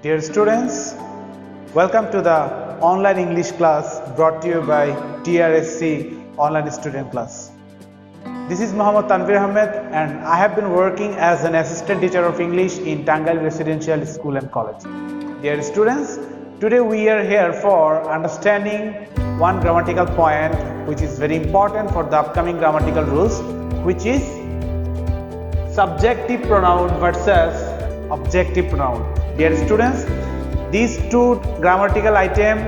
Dear students, welcome to the online English class brought to you by TRSC Online Student Class. This is Muhammad Tanvir Ahmed and I have been working as an assistant teacher of English in Tangal Residential School and College. Dear students, today we are here for understanding one grammatical point which is very important for the upcoming grammatical rules, which is subjective pronoun versus objective pronoun. Dear students, these two grammatical items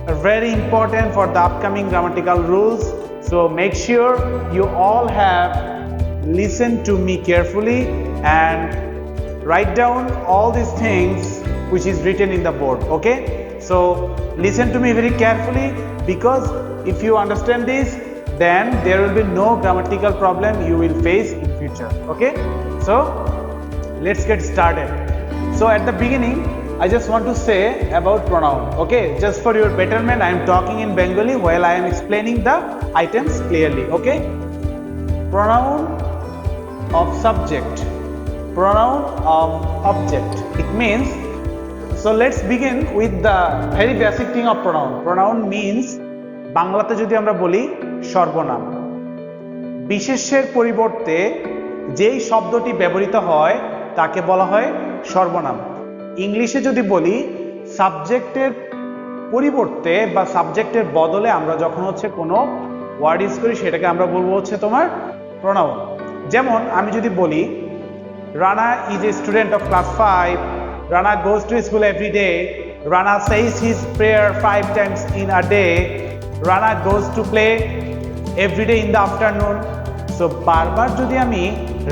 are very important for the upcoming grammatical rules. So make sure you all have listened to me carefully and write down all these things which is written in the board. Okay? So listen to me very carefully, because if you understand this, then there will be no grammatical problem you will face in future. Okay? So let's get started. So at the beginning, I just want to say about pronoun. Okay, just for your betterment, I am talking in Bengali while I am explaining the items clearly. Okay, pronoun of subject, pronoun of object. It means, so let's begin with the very basic thing of pronoun. Pronoun means বাংলাতে যদি আমরা বলি সর্বনাম, বিশেষ্যের পরিবর্তে যেই শব্দটি ব্যবহৃত হয় তাকে বলা হয় সর্বনাম। ইংলিশে যদি বলি সাবজেক্টের পরিবর্তে বা সাবজেক্টের বদলে আমরা যখন কোনো ওয়ার্ড ইউজ করি সেটাকে আমরা বলবো তোমার প্রোনাউন। যেমন আমি যদি বলি Rana is a student of class 5, Rana goes to school every day, Rana says his prayer 5 Times in a day, Rana goes to play every day in the afternoon. So বারবার যদি আমি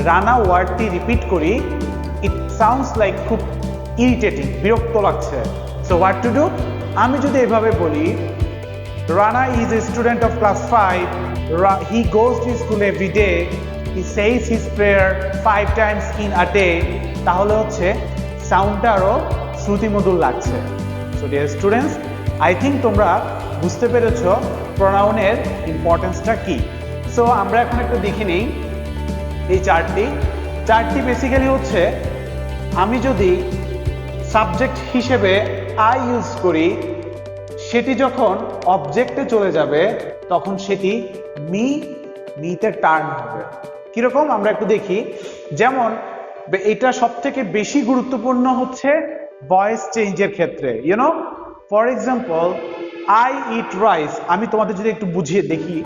রানা ওয়ার্ডটি রিপিট করি, ইট সাউন্ডস লাইক খুব irritating, বিরক্ত লাগছে। So what to do? আমি যদি এভাবে বলি Rana is a student of class 5, he goes to school every day, he says his prayer 5 Times in a day, তাহলে সাউন্ডটা আরও শ্রুতিমধুর লাগছে। So dear students, I think তোমরা বুঝতে পেরেছ প্রোনাউনের ইম্পর্টেন্সটা কি। সো আমরা এখন একটু দেখে নিই এই চারটি বেসিক্যালি আমি যদি সাবজেক্ট হিসেবে আই ইউজ করি, সেটি যখন অবজেক্টে চলে যাবে তখন সেটি মিতে টার্ন হবে। কিরকম আমরা একটু দেখি। যেমন এটা সব থেকে বেশি গুরুত্বপূর্ণ ভয়েস চেঞ্জের ক্ষেত্রে। For example, I eat rice, আমি তোমাদের যদি একটু বুঝিয়ে দেখি।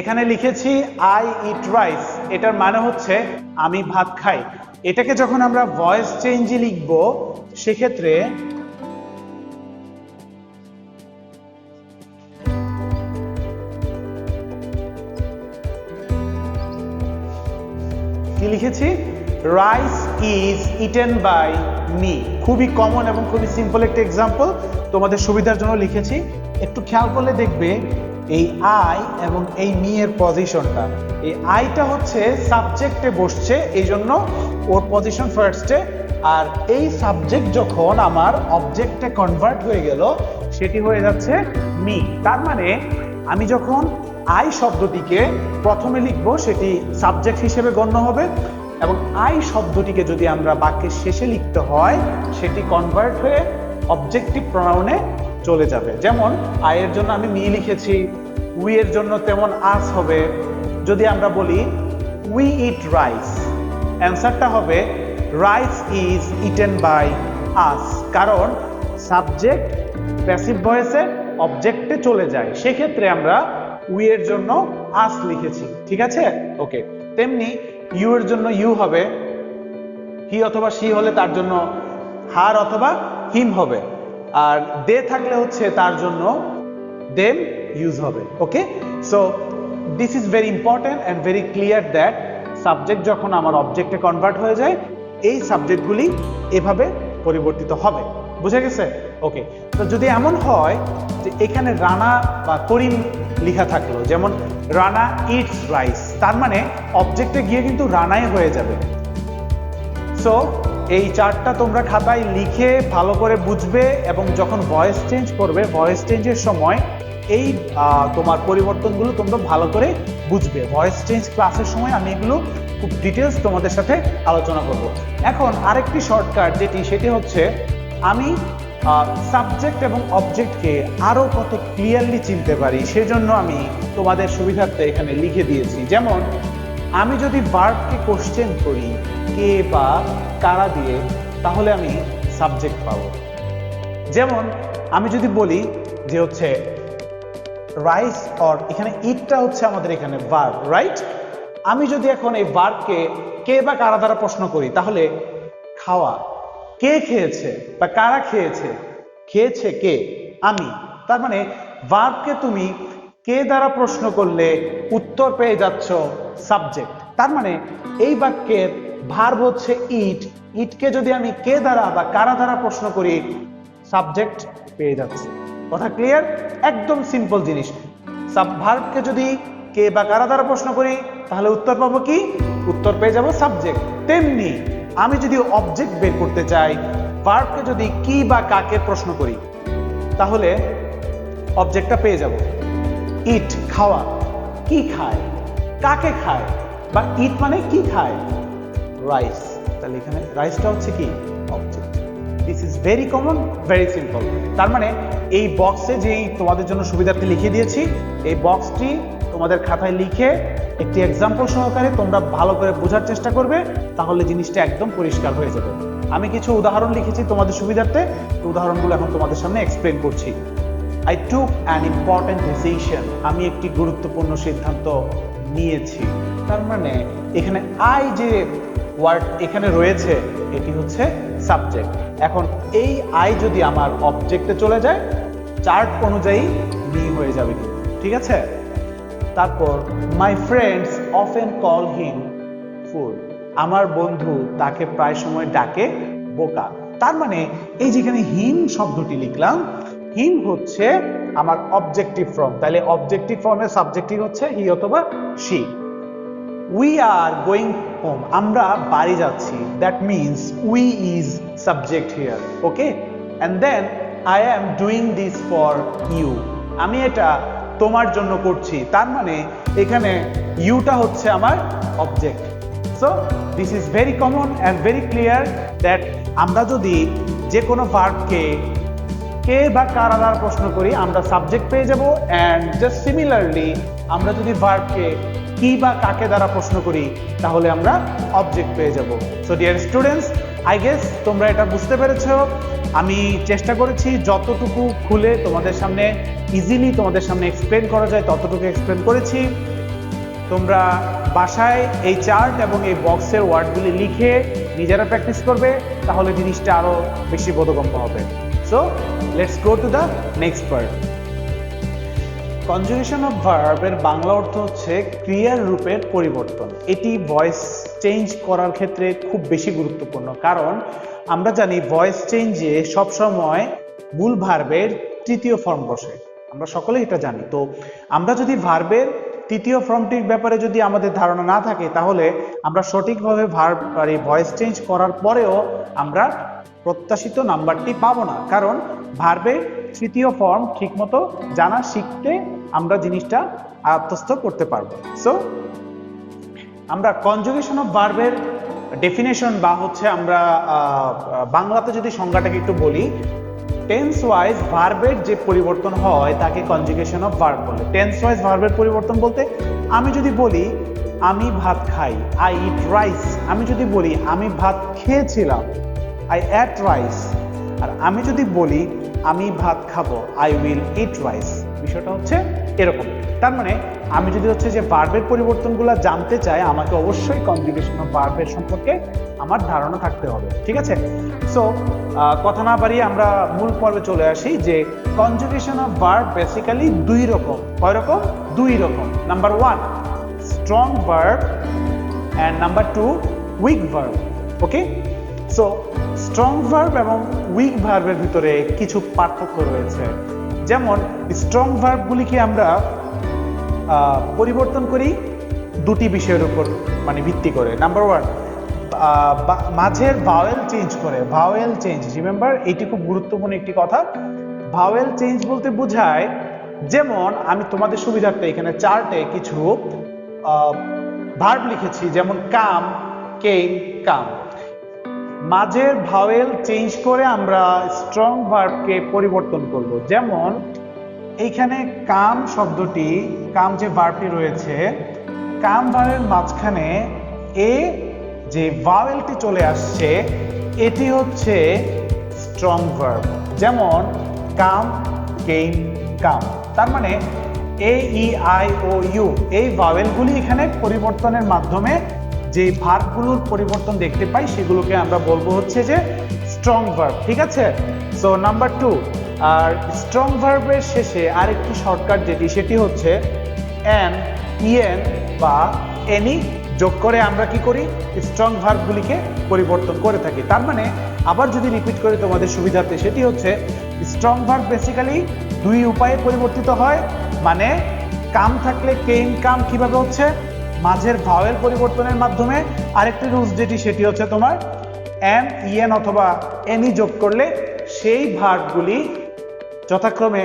এখানে লিখেছি আই ইট রাইস, এটার মানে আমি ভাত খাই। এটাকে যখন আমরা ভয়েস চেঞ্জে লিখব, সেক্ষেত্রে কি লিখেছি? Rice is eaten by me. খুবই কমন এবং খুবই সিম্পল একটা এক্সাম্পল, তোমাদের সুবিধার জন্য লিখেছি। একটু খেয়াল করলে দেখবে এই আই এবং এই মি এর পজিশনটা, এই আইটা সাবজেক্টে বসছে, এই জন্য ওর পজিশন ফার্স্টে। আর এই সাবজেক্ট যখন আমার অবজেক্টে কনভার্ট হয়ে গেল, সেটি হয়ে যাচ্ছে মি। তার মানে আমি যখন আই শব্দটিকে প্রথমে লিখবো, সেটি সাবজেক্ট হিসেবে গণ্য হবে, এবং আই শব্দটিকে যদি আমরা বাক্যের শেষে লিখতে হয়, সেটি কনভার্ট হয়ে অবজেক্টিভ প্রোনাউনে চলে যাবে। যেমন আই এর জন্য আমি মি লিখেছি, উই এর জন্য তেমন আস হবে। যদি আমরা বলি উই ইট রাইস, অ্যান্সারটা হবে rice is eaten by us, কারণ সাবজেক্ট প্যাসিভ ভয়েসে অবজেক্টে চলে যায়, সেক্ষেত্রে আমরা উই এর জন্য আস লিখেছি। ঠিক আছে? ওকে। তেমনি ইউ এর জন্য ইউ হবে, হি অথবা শি হলে তার জন্য হার অথবা হিম হবে, আর দে থাকলে তার জন্য দেম ইউজ হবে। Okay, so this is very important and very clear that subject যখন আমার অবজেক্টে কনভার্ট হয়ে যায়, এই সাবজেক্টগুলি এভাবে পরিবর্তিত হবে। বুঝে গেছে? ওকে। তো যদি এমন হয় যে এখানে রানা বা করিম লেখা থাকলো, যেমন রানা ইটস রাইস, তার মানে অবজেক্টে গিয়ে কিন্তু রানাই হয়ে যাবে। সো এই চারটা তোমরা খাতায় লিখে ভালো করে বুঝবে, এবং যখন ভয়েস চেঞ্জ করবে, ভয়েস চেঞ্জের সময় এই তোমার পরিবর্তনগুলো তোমরা ভালো করে বুঝবে। ভয়েস চেঞ্জ ক্লাসের সময় আমি এগুলো খুব ডিটেলস তোমাদের সাথে আলোচনা করব। এখন আরেকটি শর্টকাট সেটি হচ্ছে আমি সাবজেক্ট এবং অবজেক্টকে আরো কত ক্লিয়ারলি চিনতে পারি, সেজন্য আমি তোমাদের সুবিধার্থে এখানে লিখে দিয়েছি। যেমন আমি যদি ভার্বকে কোশ্চেন করি কে বা কারা দিয়ে, তাহলে আমি সাবজেক্ট পাবো। যেমন আমি যদি বলি যে হচ্ছে রাইস, অর এখানে ইটটা হচ্ছে আমাদের এখানে ভার্ব, রাইট? আমি যদি এখন এই ভার্বকে কে বা কারা দ্বারা প্রশ্ন করি, তাহলে খাওয়া, কে খেয়েছে বা কারা খেয়েছে, খেয়েছে কে, আমি। তার মানে ভার্বকে তুমি কে দ্বারা প্রশ্ন করলে উত্তর পেয়ে যাচ্ছ সাবজেক্ট। তার মানে এই বাক্যের ভার্ব হচ্ছে ইট, ইটকে যদি আমি কে দ্বারা বা কারা দ্বারা প্রশ্ন করি, সাবজেক্ট পেয়ে যাচ্ছে। কথা ক্লিয়ার? একদম সিম্পল জিনিস। ভার্বকে যদি কে বা কারা দ্বারা প্রশ্ন করি, তাহলে উত্তর পাবো কি? উত্তর পেয়ে যাব সাবজেক্ট। তেমনি আমি যদি অবজেক্ট বের করতে চাই, ভার্বকে যদি কি বা কাকে প্রশ্ন করি, তাহলে অবজেক্টটা পেয়ে যাব। ইট খাওয়া, কি খায়, কাকে খায়, বা ইট মানে কি খায়, রাইস। তাহলে এখানে রাইসটা হচ্ছে কি? Object. This is very common, very simple. তার মানে এই বক্সে যেই তোমাদের জন্য সুবিধার্থে লিখে দিয়েছি, এই বক্সটি তোমাদের খাতায় লিখে একটি এক্সাম্পল সহকারে তোমরা ভালো করে বোঝার চেষ্টা করবে, তাহলে জিনিসটা একদম পরিষ্কার হয়ে যাবে। আমি কিছু উদাহরণ লিখেছি তোমাদের সুবিধার্থে, উদাহরণগুলো এখন তোমাদের সামনে এক্সপ্লেন করছি। I took an important decision. আমি একটি গুরুত্বপূর্ণ সিদ্ধান্ত নিয়েছি। তার মানে এখানে আই যে ওয়ার্ড এখানে রয়েছে, এটি হচ্ছে সাবজেক্ট। এখন এই আই যদি আমার অবজেক্টে চলে যায়, চার্ট অনুযায়ী মি হয়ে যাবে কিন্তু, ঠিক আছে? তারপর my friends often call him fool. আমার বন্ধু তাকে প্রায় সময় ডাকে বোকা। তার মানে এই যেখানে হিম শব্দটি লিখলাম, হিম হচ্ছে আমার অবজেক্টিভ ফর্ম। তাহলে অবজেক্টিভ ফর্মের সাবজেক্টিভ হচ্ছে হি অথবা she. We are going home, আমরা বাড়ি যাচ্ছি। That means we is subject here, okay? And then I am doing this for you, আমি এটা তোমার জন্য করছি। তার মানে এখানে ইউটা হচ্ছে আমার object. So this is very common and very clear that আমরা যদি যে কোনো ভার্বকে কে বা কারা দ্বারা প্রশ্ন করি, আমরা সাবজেক্ট পেয়ে যাব। অ্যান্ড জাস্ট সিমিলারলি আমরা যদি ভার্বকে কি বা কাকে দ্বারা প্রশ্ন করি, তাহলে আমরা অবজেক্ট পেয়ে যাব। So dear students, I guess তোমরা এটা বুঝতে পেরেছো। আমি চেষ্টা করেছি যতটুকু খুলে তোমাদের সামনে ইজিলি তোমাদের সামনে এক্সপ্লেন করা যায় ততটুকু এক্সপ্লেন করেছি। তোমরা বাসায় এই চার্ট এবং এই বক্সের ওয়ার্ডগুলি লিখে নিজেরা প্র্যাকটিস করবে, তাহলে জিনিসটা আরো বেশি বোধগম্য হবে। So let's go to the next part. Conjugation of ভার্বের বাংলা অর্থ হচ্ছে ক্রিয়ার রূপের পরিবর্তন। এটি ভয়েস চেঞ্জ করার ক্ষেত্রে খুব বেশি গুরুত্বপূর্ণ, কারণ আমরা জানি ভয়েস চেঞ্জে সবসময় মূল ভার্বের তৃতীয় ফর্ম বসে, আমরা সকলেই এটা জানি। তো আমরা যদি ভার্বের তৃতীয় ফর্মটির ব্যাপারে যদি আমাদের ধারণা না থাকে, তাহলে আমরা সঠিকভাবে ভার্ব ভয়েস চেঞ্জ করার পরেও আমরা প্রত্যাশিত নাম্বারটি পাবো না, কারণ ভার্বের তৃতীয় ফর্ম ঠিকমতো জানা শিখতে আমরা জিনিসটা আত্মস্থ করতে পারবো। সো আমরা কনজুগেশন অফ ভার্বের ডেফিনেশন বা হচ্ছে আমরা বাংলাতে যদি সংজ্ঞাটাকে একটু বলি, টেন্স ওয়াইজ ভার্বের যে পরিবর্তন হয় তাকে কনজুগেশন অফ ভার্ব বলে। টেন্স ওয়াইজ ভার্বের পরিবর্তন বলতে আমি যদি বলি আমি ভাত খাই, আই ইট রাইস। আমি যদি বলি আমি ভাত খেয়েছিলাম, আই এট রাইস। আর আমি যদি বলি আমি ভাত খাবো, আই উইল ইট রাইস। বিষয়টা হচ্ছে এরকম। তার মানে আমি যদি হচ্ছে যে ভার্বের পরিবর্তনগুলো জানতে চাই, আমাকে অবশ্যই কনজুগেশন অফ ভার্বের সম্পর্কে আমার ধারণা থাকতে হবে, ঠিক আছে? সো কথা না বাড়িয়ে আমরা মূল পর্বে চলে আসি যে কনজুগেশন অফ ভার্ব বেসিক্যালি দুই রকম। কয় রকম? দুই রকম। Number 1 strong verb and number 2 week verb, okay? So strong verb এবং উইক ভার্বের ভিতরে কিছু পার্থক্য রয়েছে। যেমন স্ট্রং ভার্বগুলিকে আমরা পরিবর্তন করি দুটি বিষয়ের উপর মানে ভিত্তি করে। নাম্বার 1 মাঝের ভাওয়েল চেঞ্জ করে। ভাওয়েল চেঞ্জ, রিমেম্বার এটি খুব গুরুত্বপূর্ণ একটি কথা। ভাওয়েল চেঞ্জ বলতে বোঝায় যেমন আমি তোমাদের সুবিধার্থে এখানে চার্টে কিছু ভার্ব লিখেছি, যেমন কাম, কেম, কাম। মাঝের ভাওয়েল চেঞ্জ করে আমরা স্ট্রং ভার্বকে পরিবর্তন করব। যেমন এইখানে কাম শব্দটি, কাম যে ভার্বটি রয়েছে, কাম ভার্বের মাঝখানে এ যে ভাওয়েলটি চলে আসছে এটি হচ্ছে স্ট্রং ভার্ব। যেমন কাম, কেম, কাম। তার মানে এ, ই, আই, ও, ইউ এই ভাওয়েলগুলি এখানে পরিবর্তনের মাধ্যমে যে ভার্বগুলোর পরিবর্তন দেখতে পাই সেগুলোকে আমরা বলবো হচ্ছে যে স্ট্রং ভার্ব। ঠিক আছে? সো নাম্বার 2, আর স্ট্রং ভার্বের শেষে আরেকটি শর্টকাট যেটি, সেটি হচ্ছে এন, ইএন বা এনি যোগ করে আমরা কি করি, স্ট্রং ভার্বগুলিকে পরিবর্তন করে থাকি। তার মানে আবার যদি রিপিট করি তোমাদের সুবিধার্থে, সেটি হচ্ছে স্ট্রং ভার্ব বেসিক্যালি দুই উপায়ে পরিবর্তিত হয়। মানে কাম থাকলে কেম, কাম কিভাবে হচ্ছে, মাঝের ভাওয়েল পরিবর্তনের মাধ্যমে। আরেকটি রুলস যেটি, সেটি হচ্ছে তোমার এন, ইএন অথবা এনি যোগ করলে সেই ভার্বগুলি যথাক্রমে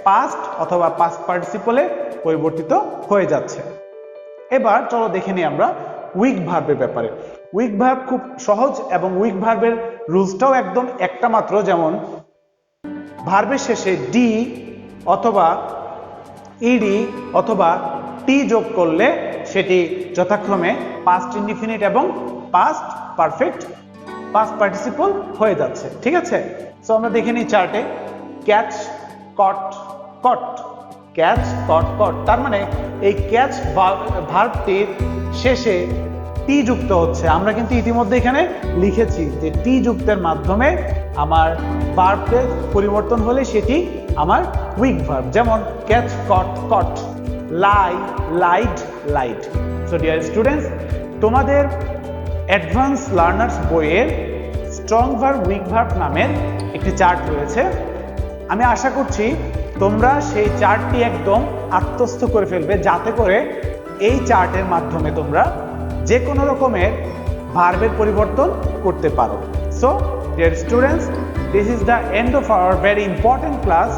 পাস্ট অথবা পাস্ট পার্টিসিপলে পরিবর্তিত হয়ে যাচ্ছে। এবার চলো দেখে নিই আমরা উইক ভার্বের ব্যাপারে। উইক ভার্ব খুব সহজ এবং উইক ভার্বের রুলসটাও একদম একটা মাত্র। যেমন ভার্বের শেষে ডি অথবা ইডি অথবা টি যোগ করলে সেটি যথাক্রমে পাস্ট ইনডিফিনিট এবং পাস্ট পারফেক্ট পাস্ট পার্টিসিপল হয়ে যাচ্ছে। ঠিক আছে? সো আমরা দেখে নিই চার্টে ক্যাচ, কট, কট, ক্যাচ, কট, কট। তার মানে এই ক্যাচ ভার্বটির শেষে টি যুক্ত হচ্ছে। আমরা কিন্তু ইতিমধ্যে এখানে লিখেছি যে টি যুক্তের মাধ্যমে আমার ভার্বের পরিবর্তন হলে সেটি আমার উইক ভার্ব। যেমন catch, caught, caught, lie, light, light. So dear students, তোমাদের অ্যাডভান্স লার্নার্স বইয়ের স্ট্রং ভার্ব, উইক ভার্ব নামের একটি চার্ট রয়েছে। আমি আশা করছি তোমরা সেই চার্টটি একদম আত্মস্থ করে ফেলবে, যাতে করে এই চার্টের মাধ্যমে তোমরা যে কোনো রকমের ভার্বের পরিবর্তন করতে পারো। So dear students, this is the end of our very important class.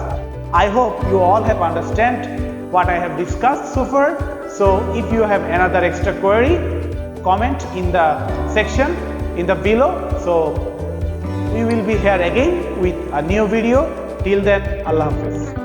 I hope you all have understand what I have discussed so far. So if you have another extra query, comment in the section in the below. So we will be here again with a new video. Till then, Allah Hafiz.